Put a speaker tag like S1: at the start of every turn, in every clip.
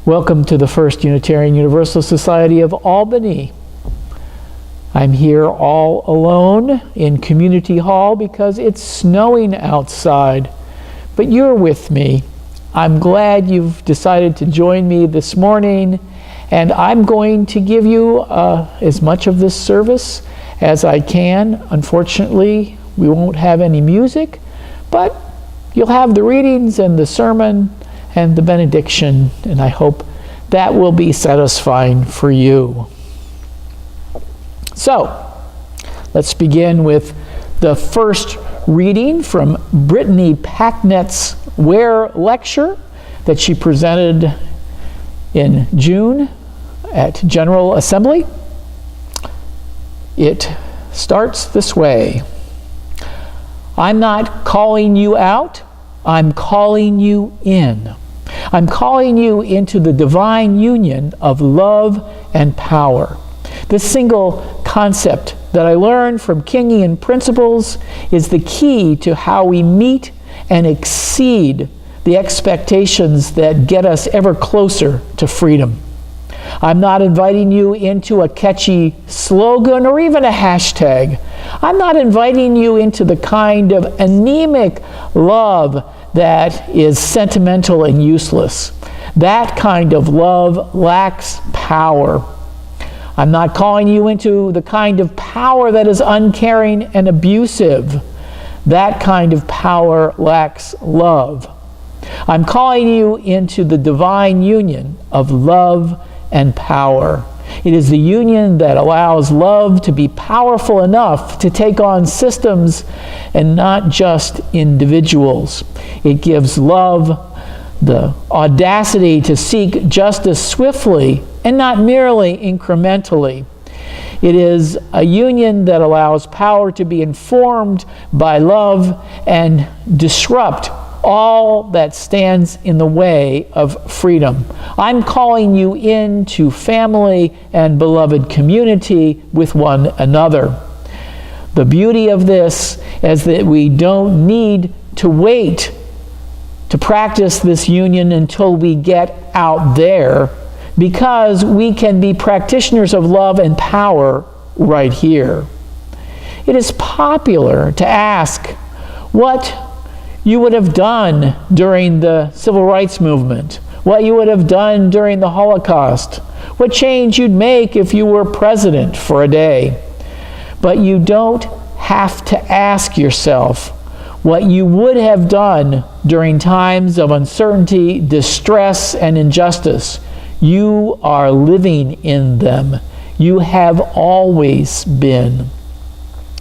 S1: Welcome to the First Unitarian Universalist Society of Albany. I'm here all alone in Community Hall because it's snowing outside, but you're with me. I'm glad you've decided to join me this morning, and I'm going to give you as much of this service as I can. Unfortunately, we won't have any music, but you'll have the readings and the sermon and the benediction, and I hope that will be satisfying for you. So, let's begin with the first reading from Brittany Packnett's Ware lecture that she presented in June at General Assembly. It starts this way. I'm not calling you out, I'm calling you in. I'm calling you into the divine union of love and power. This single concept that I learned from Kingian principles is the key to how we meet and exceed the expectations that get us ever closer to freedom. I'm not inviting you into a catchy slogan or even a hashtag. I'm not inviting you into the kind of anemic love that is sentimental and useless. That kind of love lacks power. I'm not calling you into the kind of power that is uncaring and abusive. That kind of power lacks love. I'm calling you into the divine union of love and power. It is the union that allows love to be powerful enough to take on systems and not just individuals. It gives love the audacity to seek justice swiftly and not merely incrementally. It is a union that allows power to be informed by love and disrupt all that stands in the way of freedom. I'm calling you into family and beloved community with one another. The beauty of this is that we don't need to wait to practice this union until we get out there, because we can be practitioners of love and power right here. It is popular to ask what you would have done during the Civil Rights Movement, what you would have done during the Holocaust, what change you'd make if you were president for a day. But you don't have to ask yourself what you would have done during times of uncertainty, distress, and injustice. You are living in them. You have always been.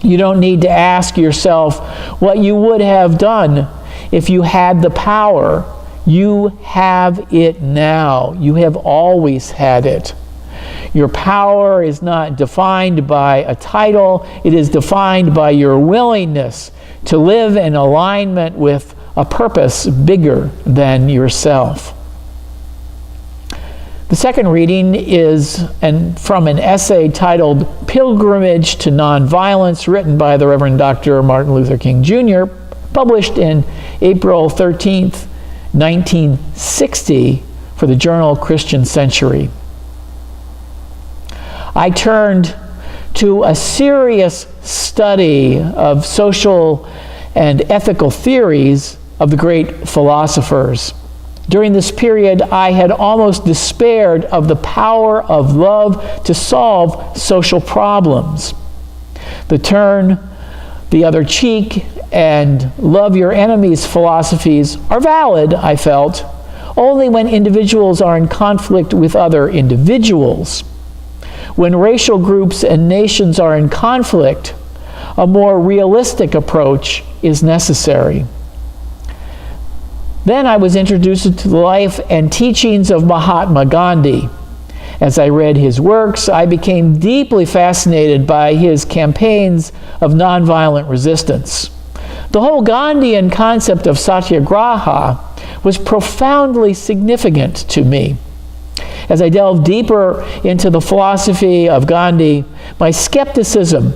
S1: You don't need to ask yourself what you would have done if you had the power. You have it now. You have always had it. Your power is not defined by a title. It is defined by your willingness to live in alignment with a purpose bigger than yourself. The second reading is from an essay titled Pilgrimage to Nonviolence, written by the Reverend Dr. Martin Luther King Jr., published in April 13th, 1960 for the journal Christian Century. I turned to a serious study of social and ethical theories of the great philosophers. During this period, I had almost despaired of the power of love to solve social problems. The turn the other cheek and love your enemies philosophies are valid, I felt, only when individuals are in conflict with other individuals. When racial groups and nations are in conflict, a more realistic approach is necessary. Then I was introduced to the life and teachings of Mahatma Gandhi. As I read his works, I became deeply fascinated by his campaigns of nonviolent resistance. The whole Gandhian concept of satyagraha was profoundly significant to me. As I delved deeper into the philosophy of Gandhi, my skepticism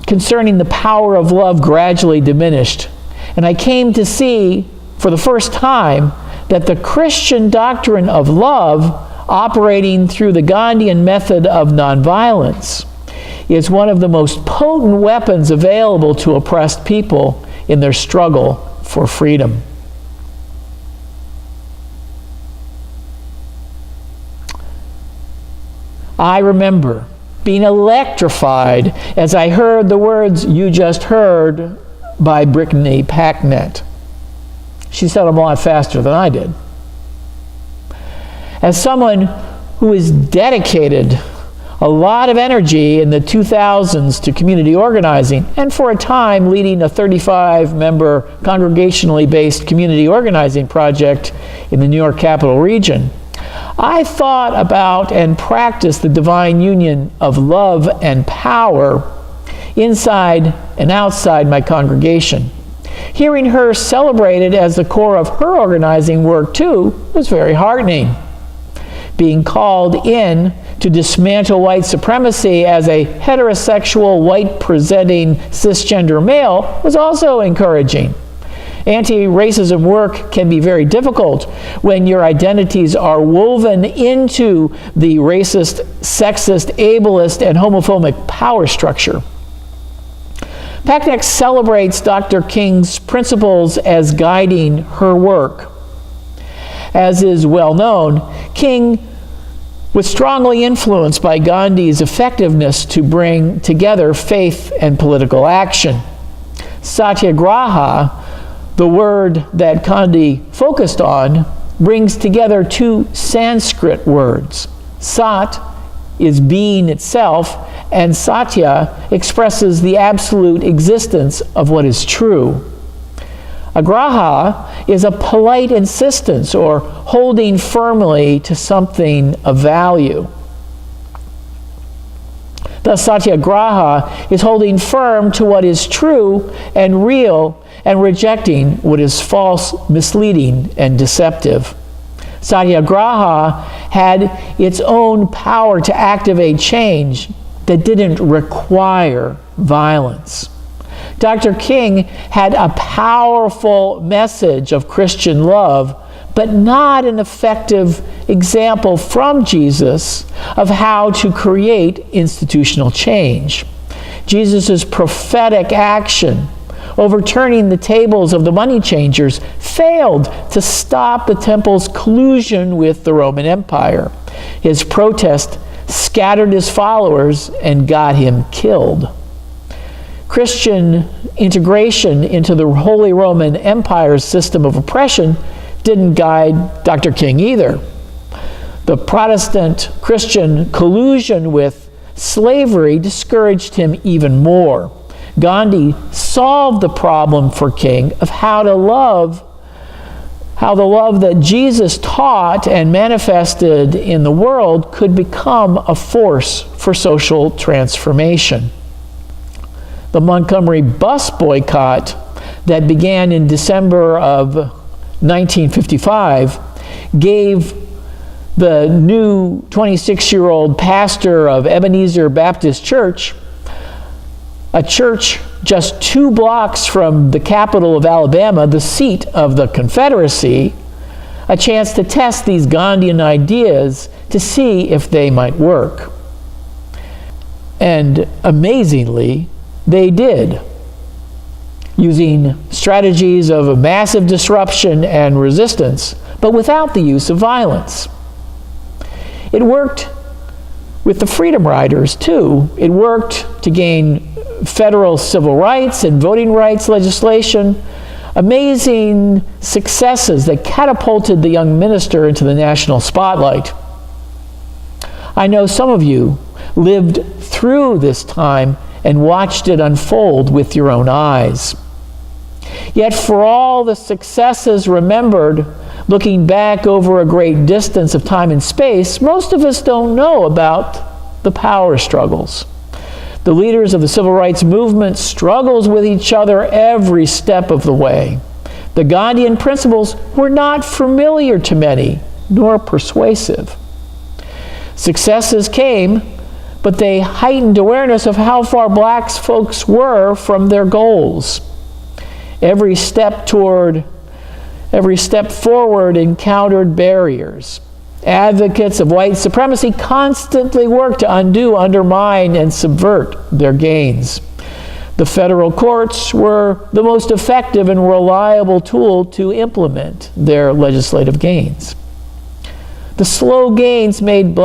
S1: concerning the power of love gradually diminished, and I came to see for the first time that the Christian doctrine of love, operating through the Gandhian method of nonviolence, is one of the most potent weapons available to oppressed people in their struggle for freedom. I remember being electrified as I heard the words you just heard by Brittany Packnett. She said them a lot faster than I did. As someone who is dedicated a lot of energy in the 2000s to community organizing, and for a time leading a 35-member congregationally based community organizing project in the New York Capital Region, I thought about and practiced the divine union of love and power inside and outside my congregation. Hearing her celebrated as the core of her organizing work, too, was very heartening. Being called in to dismantle white supremacy as a heterosexual, white-presenting, cisgender male was also encouraging. Anti-racism work can be very difficult when your identities are woven into the racist, sexist, ableist, and homophobic power structure. Packnett celebrates Dr. King's principles as guiding her work. As is well known, King was strongly influenced by Gandhi's effectiveness to bring together faith and political action. Satyagraha, the word that Gandhi focused on, brings together two Sanskrit words. Sat is being itself, and Satya expresses the absolute existence of what is true. Agraha is a polite insistence or holding firmly to something of value. Thus, Satyagraha is holding firm to what is true and real and rejecting what is false, misleading, and deceptive. Satyagraha had its own power to activate change that didn't require violence. Dr. King had a powerful message of Christian love, but not an effective example from Jesus of how to create institutional change. Jesus' prophetic action, overturning the tables of the money changers, failed to stop the temple's collusion with the Roman Empire. His protest scattered his followers and got him killed. Christian integration into the Holy Roman Empire's system of oppression didn't guide Dr. King either. The Protestant Christian collusion with slavery discouraged him even more. Gandhi solved the problem for King of how the love that Jesus taught and manifested in the world could become a force for social transformation. The Montgomery bus boycott that began in December of 1955 gave the new 26-year-old pastor of Ebenezer Baptist Church, a church just 2 blocks from the capital of Alabama, the seat of the Confederacy, a chance to test these Gandhian ideas to see if they might work. And amazingly, they did, using strategies of massive disruption and resistance, but without the use of violence. It worked with the Freedom Riders, too. It worked to gain federal civil rights and voting rights legislation, amazing successes that catapulted the young minister into the national spotlight. I know some of you lived through this time and watched it unfold with your own eyes. Yet for all the successes remembered, looking back over a great distance of time and space, most of us don't know about the power struggles. The leaders of the civil rights movement struggles with each other every step of the way. The Gandhian principles were not familiar to many, nor persuasive. Successes came, but they heightened awareness of how far black folks were from their goals. Every step toward Every step forward encountered barriers. Advocates of white supremacy constantly worked to undo, undermine, and subvert their gains. The federal courts were the most effective and reliable tool to implement their legislative gains. The slow gains made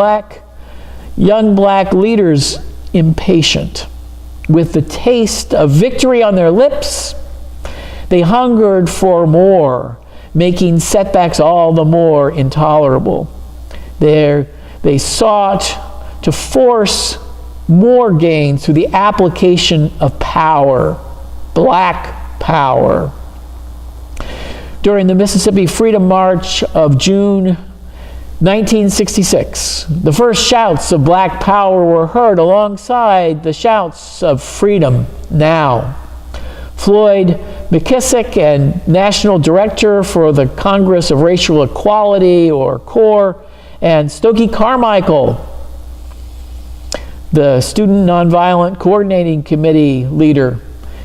S1: young black leaders impatient. With the taste of victory on their lips, they hungered for more, making setbacks all the more intolerable. They sought to force more gains through the application of power, black power. During the Mississippi Freedom March of June 1966, the first shouts of black power were heard alongside the shouts of freedom now. Floyd McKissick, and National Director for the Congress of Racial Equality, or CORE, and Stokely Carmichael, the Student Nonviolent Coordinating Committee leader,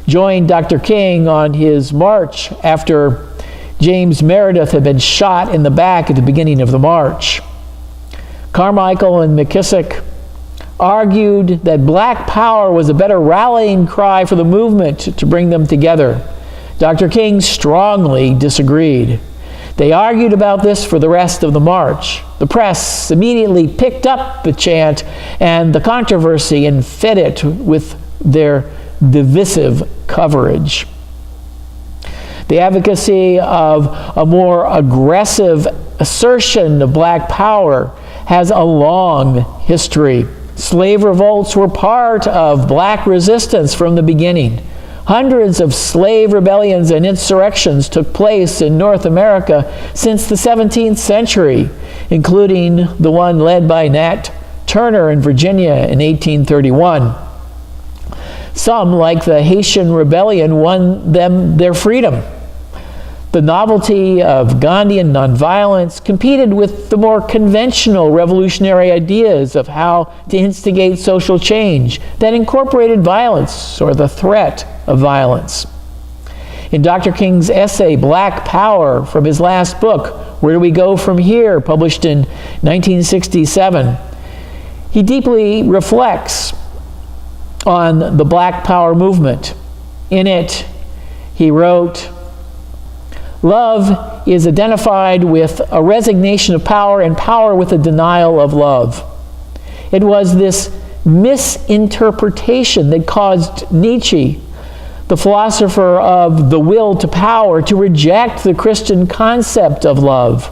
S1: joined Dr. King on his march after James Meredith had been shot in the back at the beginning of the march. Carmichael and McKissick argued that black power was a better rallying cry for the movement to bring them together. Dr. King strongly disagreed. They argued about this for the rest of the march. The press immediately picked up the chant and the controversy and fed it with their divisive coverage. The advocacy of a more aggressive assertion of black power has a long history. Slave revolts were part of black resistance from the beginning. Hundreds of slave rebellions and insurrections took place in North America since the 17th century, including the one led by Nat Turner in Virginia in 1831. Some, like the Haitian Rebellion, won them their freedom. The novelty of Gandhian nonviolence competed with the more conventional revolutionary ideas of how to instigate social change that incorporated violence or the threat of violence. In Dr. King's essay, Black Power, from his last book, Where Do We Go From Here, published in 1967, he deeply reflects on the Black Power movement. In it, he wrote, "Love is identified with a resignation of power and power with a denial of love." It was this misinterpretation that caused Nietzsche, the philosopher of the will to power, to reject the Christian concept of love.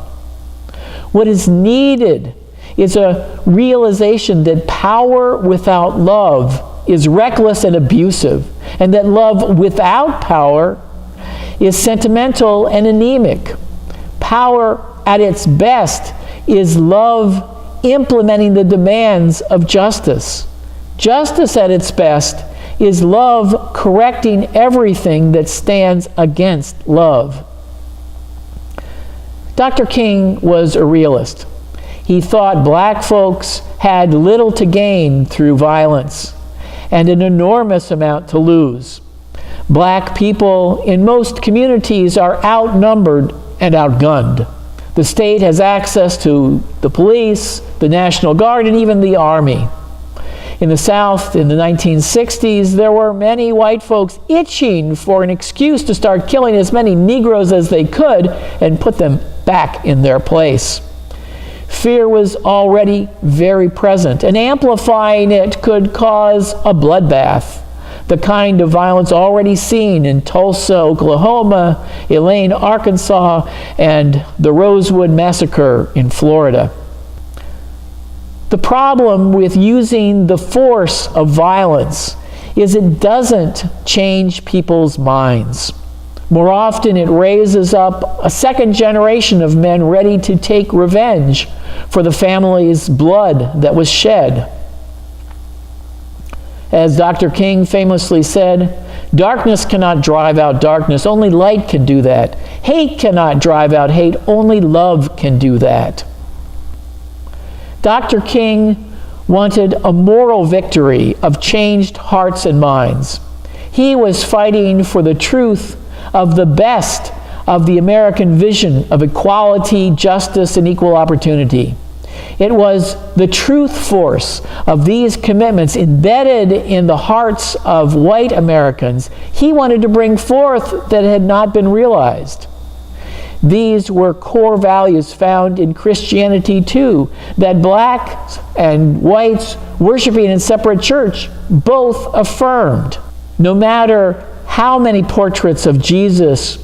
S1: What is needed is a realization that power without love is reckless and abusive, and that love without power is sentimental and anemic. Power at its best is love implementing the demands of justice. Justice at its best is love correcting everything that stands against love. Dr. King was a realist. He thought black folks had little to gain through violence and an enormous amount to lose. Black people in most communities are outnumbered and outgunned. The state has access to the police, the National Guard, and even the Army. In the South, in the 1960s, there were many white folks itching for an excuse to start killing as many Negroes as they could and put them back in their place. Fear was already very present, and amplifying it could cause a bloodbath, the kind of violence already seen in Tulsa, Oklahoma, Elaine, Arkansas, and the Rosewood Massacre in Florida. The problem with using the force of violence is it doesn't change people's minds. More often, it raises up a second generation of men ready to take revenge for the family's blood that was shed. As Dr. King famously said, "Darkness cannot drive out darkness, only light can do that. Hate cannot drive out hate, only love can do that." Dr. King wanted a moral victory of changed hearts and minds. He was fighting for the truth of the best of the American vision of equality, justice, and equal opportunity. It was the truth force of these commitments embedded in the hearts of white Americans he wanted to bring forth that had not been realized. These were core values found in Christianity too, that blacks and whites worshiping in separate church both affirmed. No matter how many portraits of Jesus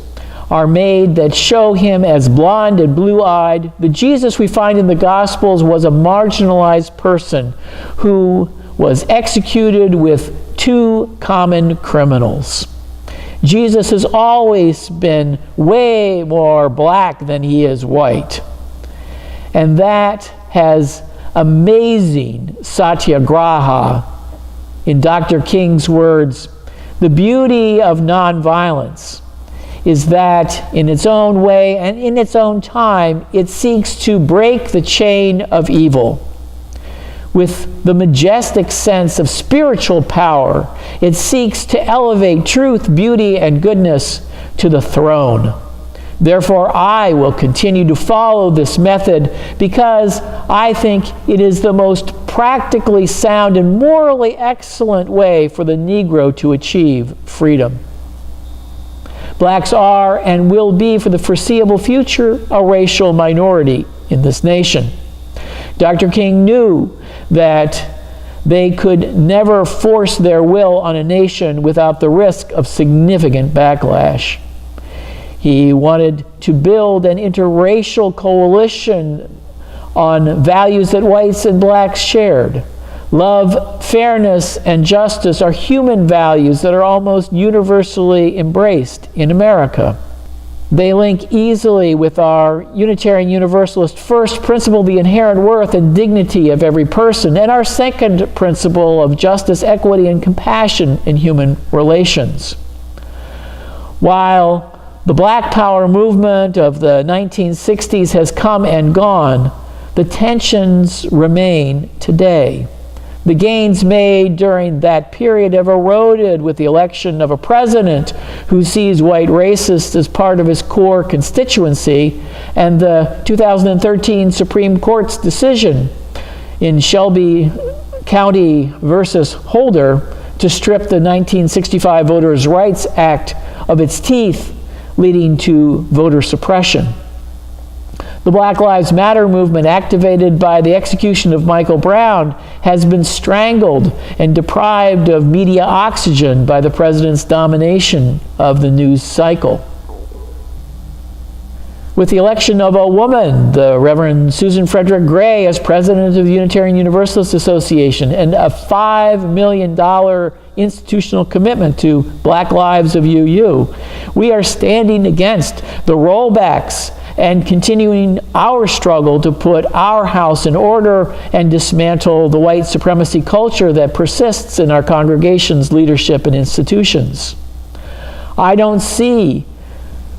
S1: are made that show him as blonde and blue-eyed, the Jesus we find in the Gospels was a marginalized person who was executed with two common criminals. Jesus has always been way more black than he is white. And that has amazing satyagraha. In Dr. King's words, the beauty of nonviolence is that in its own way and in its own time, it seeks to break the chain of evil. With the majestic sense of spiritual power, it seeks to elevate truth, beauty, and goodness to the throne. Therefore, I will continue to follow this method because I think it is the most practically sound and morally excellent way for the Negro to achieve freedom. Blacks are and will be for the foreseeable future a racial minority in this nation. Dr. King knew that they could never force their will on a nation without the risk of significant backlash. He wanted to build an interracial coalition on values that whites and blacks shared. Love, fairness, and justice are human values that are almost universally embraced in America. They link easily with our Unitarian Universalist first principle, the inherent worth and dignity of every person, and our second principle of justice, equity, and compassion in human relations. While the Black Power movement of the 1960s has come and gone, the tensions remain today. The gains made during that period have eroded with the election of a president who sees white racists as part of his core constituency, and the 2013 Supreme Court's decision in Shelby County versus Holder to strip the 1965 Voters' Rights Act of its teeth, leading to voter suppression. The Black Lives Matter movement, activated by the execution of Michael Brown, has been strangled and deprived of media oxygen by the president's domination of the news cycle. With the election of a woman, the Reverend Susan Frederick Gray, as president of the Unitarian Universalist Association, and a $5 million institutional commitment to Black Lives of UU, we are standing against the rollbacks and continuing our struggle to put our house in order and dismantle the white supremacy culture that persists in our congregation's leadership and institutions. I don't see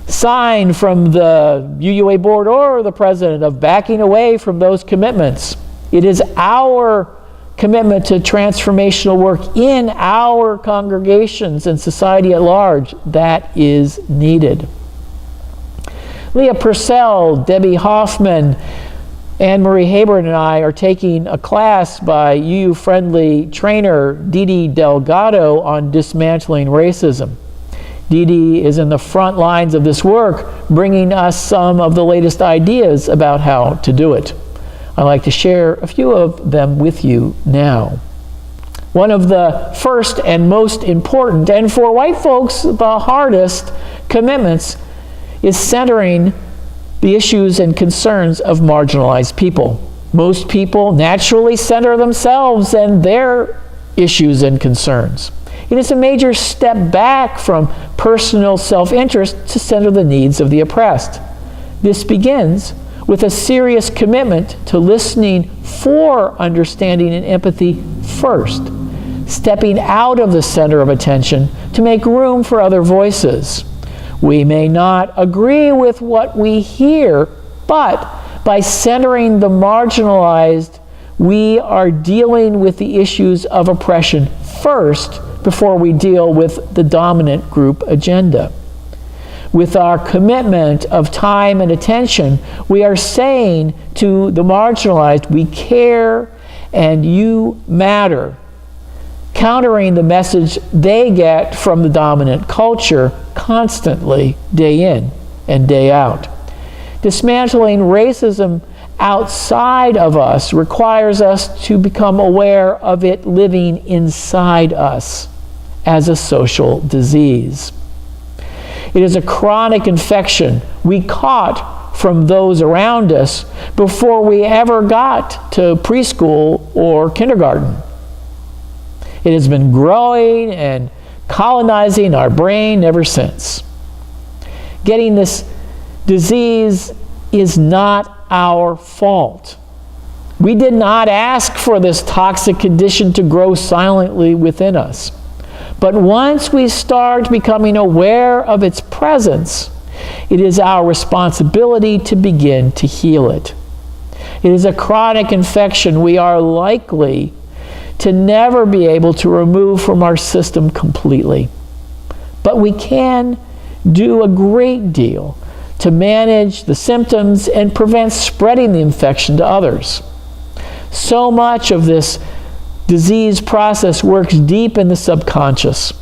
S1: sign from the UUA board or the president of backing away from those commitments. It is our commitment to transformational work in our congregations and society at large that is needed. Leah Purcell, Debbie Hoffman, Anne Marie Haber, and I are taking a class by UU-friendly trainer Didi Delgado on dismantling racism. Didi is in the front lines of this work, bringing us some of the latest ideas about how to do it. I'd like to share a few of them with you now. One of the first and most important, and for white folks the hardest, commitments is centering the issues and concerns of marginalized people. Most people naturally center themselves and their issues and concerns. It is a major step back from personal self-interest to center the needs of the oppressed. This begins with a serious commitment to listening for understanding and empathy first, stepping out of the center of attention to make room for other voices. We may not agree with what we hear, but by centering the marginalized, we are dealing with the issues of oppression first before we deal with the dominant group agenda. with our commitment of time and attention, we are saying to the marginalized, we care and you matter, countering the message they get from the dominant culture constantly, day in and day out. Dismantling racism outside of us requires us to become aware of it living inside us as a social disease. It is a chronic infection we caught from those around us before we ever got to preschool or kindergarten. It has been growing and colonizing our brain ever since. Getting this disease is not our fault. We did not ask for this toxic condition to grow silently within us. But once we start becoming aware of its presence, it is our responsibility to begin to heal it. It is a chronic infection we are likely to never be able to remove from our system completely. But we can do a great deal to manage the symptoms and prevent spreading the infection to others. So much of this disease process works deep in the subconscious.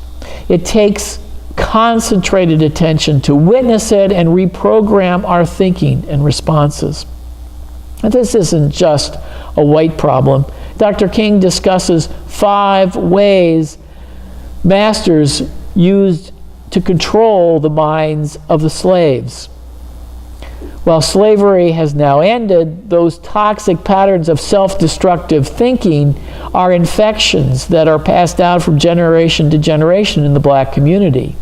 S1: It takes concentrated attention to witness it and reprogram our thinking and responses. And this isn't just a white problem. Dr. King discusses 5 ways masters used to control the minds of the slaves. While slavery has now ended, those toxic patterns of self-destructive thinking are infections that are passed down from generation to generation in the black community.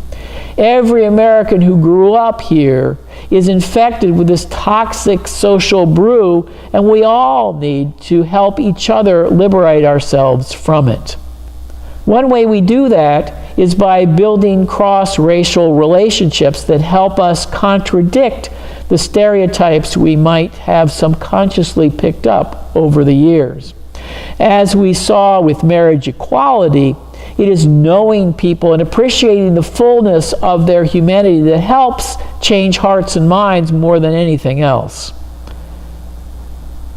S1: Every American who grew up here is infected with this toxic social brew, and we all need to help each other liberate ourselves from it. One way we do that is by building cross-racial relationships that help us contradict the stereotypes we might have subconsciously picked up over the years. As we saw with marriage equality, it is knowing people and appreciating the fullness of their humanity that helps change hearts and minds more than anything else.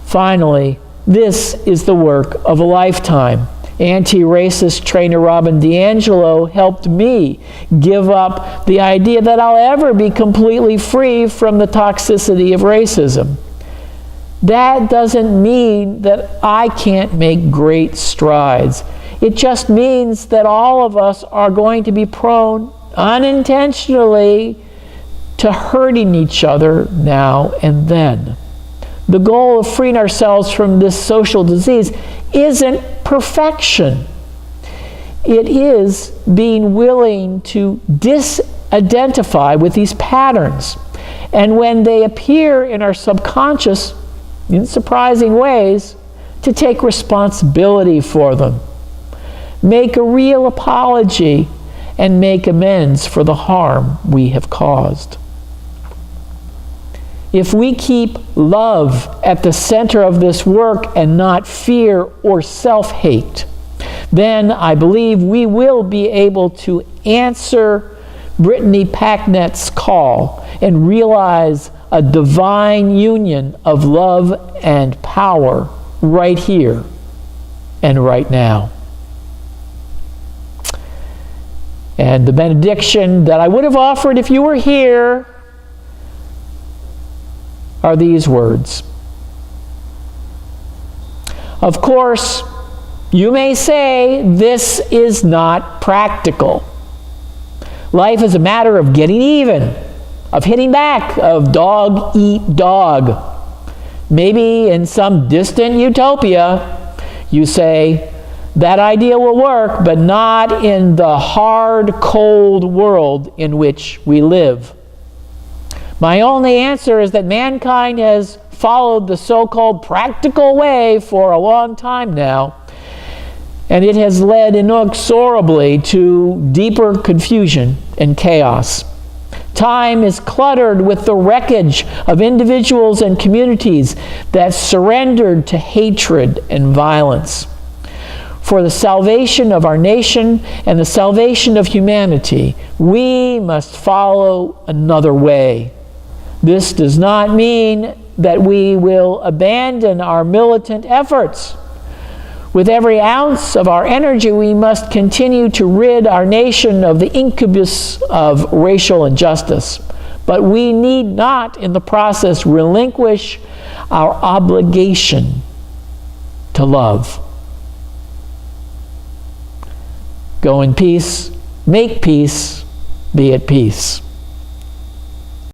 S1: Finally, this is the work of a lifetime. Anti-racist trainer Robin DiAngelo helped me give up the idea that I'll ever be completely free from the toxicity of racism. That doesn't mean that I can't make great strides. It just means that all of us are going to be prone unintentionally to hurting each other now and then. The goal of freeing ourselves from this social disease isn't perfection. It is being willing to disidentify with these patterns. And when they appear in our subconscious, in surprising ways, to take responsibility for them. Make a real apology and make amends for the harm we have caused. If we keep love at the center of this work and not fear or self-hate, then I believe we will be able to answer Brittany Packnett's call and realize a divine union of love and power right here and right now. And the benediction that I would have offered if you were here are these words. Of course, you may say this is not practical. Life is a matter of getting even, of hitting back, of dog eat dog. Maybe in some distant utopia, you say, that idea will work, but not in the hard, cold world in which we live. My only answer is that mankind has followed the so-called practical way for a long time now, and it has led inexorably to deeper confusion and chaos. Time is cluttered with the wreckage of individuals and communities that surrendered to hatred and violence. for the salvation of our nation and the salvation of humanity, we must follow another way. This does not mean that we will abandon our militant efforts. With every ounce of our energy, we must continue to rid our nation of the incubus of racial injustice. But we need not, in the process, relinquish our obligation to love. Go in peace, make peace, be at peace.